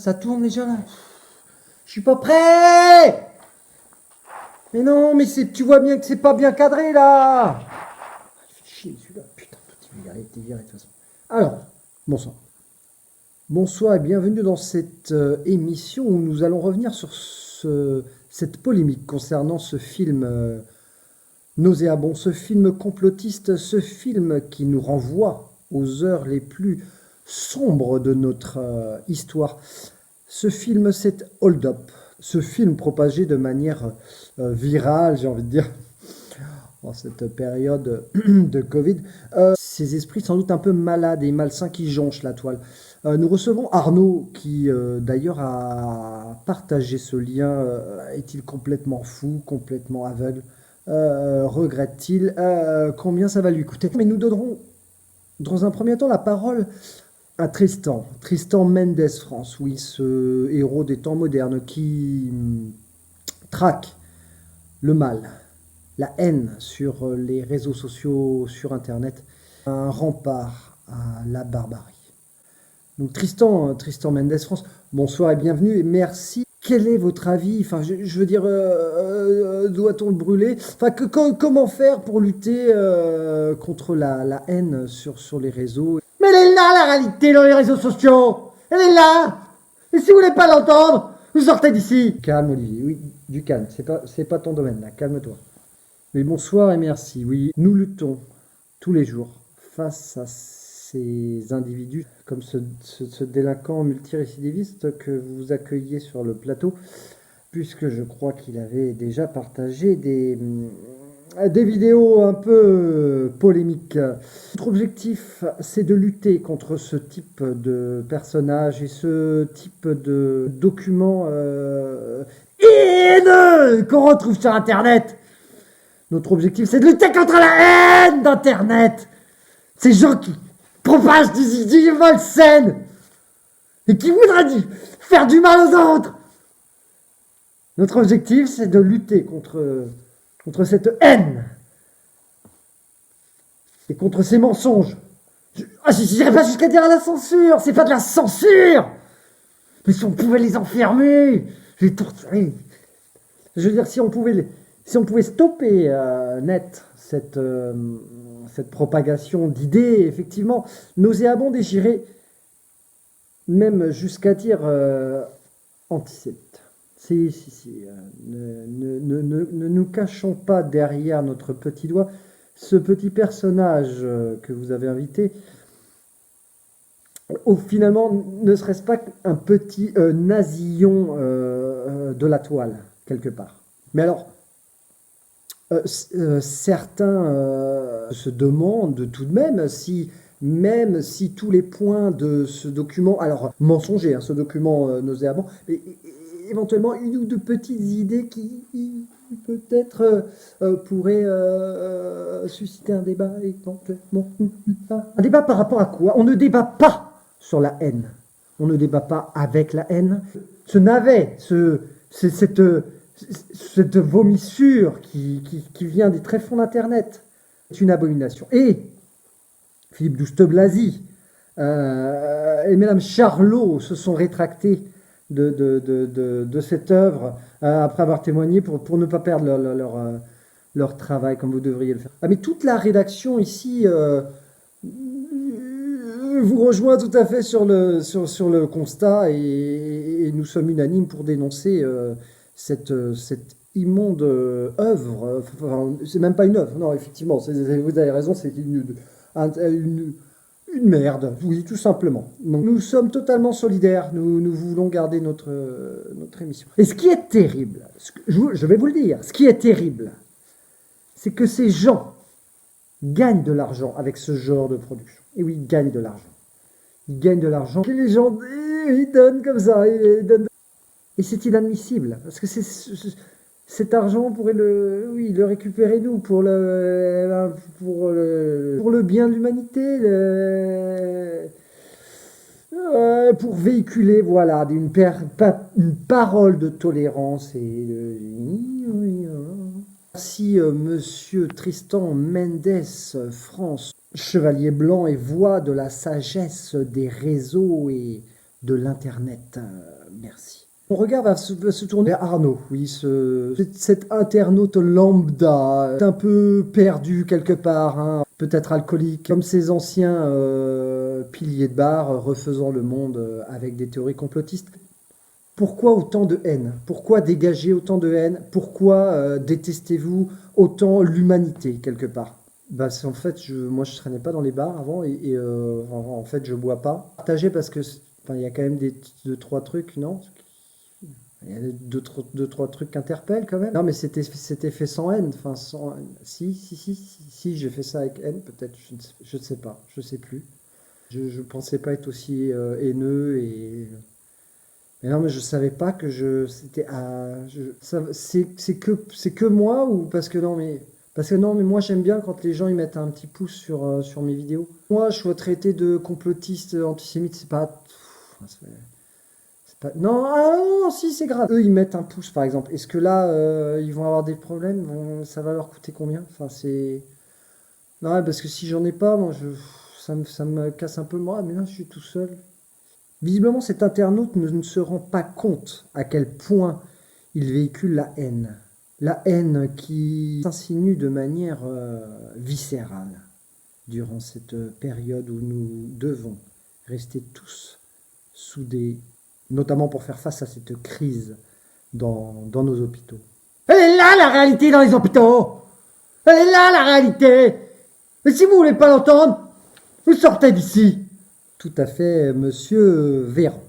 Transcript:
Ça tourne déjà là. Je suis pas prêt. Mais non, mais tu vois bien que c'est pas bien cadré là. Il fait chier celui-là. Putain, il va arrêter viré de toute façon. Alors, bonsoir. Bonsoir et bienvenue dans cette émission où nous allons revenir sur cette polémique concernant ce film nauséabond, ce film complotiste, ce film qui nous renvoie aux heures les plus sombres de notre histoire. Ce film, c'est Hold Up. Ce film propagé de manière virale, j'ai envie de dire, en cette période de Covid. Ces esprits sans doute un peu malades et malsains qui jonchent la toile. Nous recevons Arnaud qui d'ailleurs a partagé ce lien. Est-il complètement fou, complètement aveugle? Regrette-t-il? Combien ça va lui coûter? Mais nous donnerons dans un premier temps la parole à Tristan Mendes France, oui, ce héros des temps modernes qui traque le mal, la haine sur les réseaux sociaux, sur Internet, un rempart à la barbarie. Donc Tristan Mendes France, bonsoir et bienvenue et merci. Quel est votre avis? Enfin, je veux dire, doit-on le brûler? Enfin, comment faire pour lutter contre la haine sur les réseaux? Mais elle est là, la réalité, dans les réseaux sociaux. Elle est là. Et si vous voulez pas l'entendre, vous sortez d'ici. Calme, Olivier. Oui, du calme. C'est pas ton domaine, là. Calme-toi. Mais bonsoir et merci. Oui, nous luttons tous les jours face à ces individus, comme ce délinquant multirécidiviste que vous accueillez sur le plateau, puisque je crois qu'il avait déjà partagé des vidéos un peu polémiques. Notre objectif, c'est de lutter contre ce type de personnage et ce type de documents haineux qu'on retrouve sur Internet. Notre objectif, c'est de lutter contre la haine d'Internet. Ces gens qui propagent des idées malsaines et qui voudraient faire du mal aux autres. Notre objectif, c'est de lutter contre cette haine et contre ces mensonges. Je n'irai pas jusqu'à dire à la censure, c'est pas de la censure. Mais si on pouvait les enfermer, les torturer. Je veux dire, si on pouvait stopper net cette propagation d'idées, effectivement, nauséabondes et j'irais même jusqu'à dire antisémites. Si. Ne nous cachons pas derrière notre petit doigt. Ce petit personnage que vous avez invité, finalement, ne serait-ce pas un petit nasillon de la toile, quelque part. Mais alors, certains se demandent tout de même même si tous les points de ce document, alors mensonger, ce document nauséabond, mais éventuellement une ou deux petites idées qui peut-être pourraient susciter un débat éventuellement. Un débat par rapport à quoi? On ne débat pas sur la haine. On ne débat pas avec la haine. Ce navet, cette vomissure qui vient des tréfonds d'Internet est une abomination. Et Philippe Douste-Blazy et Madame Charlot se sont rétractés de cette œuvre après avoir témoigné pour ne pas perdre leur travail comme vous devriez le faire. Ah, mais toute la rédaction ici vous rejoint tout à fait sur le constat et nous sommes unanimes pour dénoncer cette immonde œuvre. Enfin, c'est même pas une œuvre, non, effectivement, vous avez raison, c'est une merde, oui, tout simplement. Donc, nous sommes totalement solidaires, nous voulons garder notre émission. Et ce qui est terrible, je vais vous le dire, ce qui est terrible, c'est que ces gens gagnent de l'argent avec ce genre de production. Et oui, ils gagnent de l'argent. Ils gagnent de l'argent. Et les gens, ils donnent comme ça, ils donnent. Et c'est inadmissible, parce que cet argent, on pourrait le récupérer nous pour le bien de l'humanité, pour véhiculer voilà une parole de tolérance Merci Monsieur Tristan Mendes France, chevalier blanc et voix de la sagesse des réseaux et de l'Internet. Merci. Mon regard va se tourner vers Arnaud, oui, cet internaute lambda, un peu perdu quelque part, hein, peut-être alcoolique, comme ces anciens piliers de bar refaisant le monde avec des théories complotistes. Pourquoi autant de haine? Pourquoi dégager autant de haine? Pourquoi détestez-vous autant l'humanité quelque part? Bah, en fait, moi je traînais pas dans les bars avant en fait je bois pas. Partagé parce que enfin, il y a quand même deux, trois trucs, non? Il y a deux, trois trucs qui interpellent quand même. Non, mais c'était fait sans haine. Enfin, sans... Si, j'ai fait ça avec haine, peut-être, je ne sais pas, je sais plus. Je pensais pas être aussi haineux et. Mais non, mais je savais pas que c'était c'est que moi ou parce que non, mais moi j'aime bien quand les gens ils mettent un petit pouce sur mes vidéos. Moi, je sois traité de complotiste antisémite, c'est pas. Non, non, si, c'est grave. Eux, ils mettent un pouce, par exemple. Est-ce que là, ils vont avoir des problèmes? Ça va leur coûter combien? Enfin, c'est... Non, ouais, parce que si j'en ai pas, moi, ça me casse un peu le moral. Mais là, je suis tout seul. Visiblement, cet internaute ne se rend pas compte à quel point il véhicule la haine. La haine qui s'insinue de manière viscérale durant cette période où nous devons rester tous soudés, notamment pour faire face à cette crise dans nos hôpitaux. Elle est là la réalité dans les hôpitaux. Elle est là la réalité. Mais si vous voulez pas l'entendre, vous sortez d'ici. Tout à fait, monsieur Véran.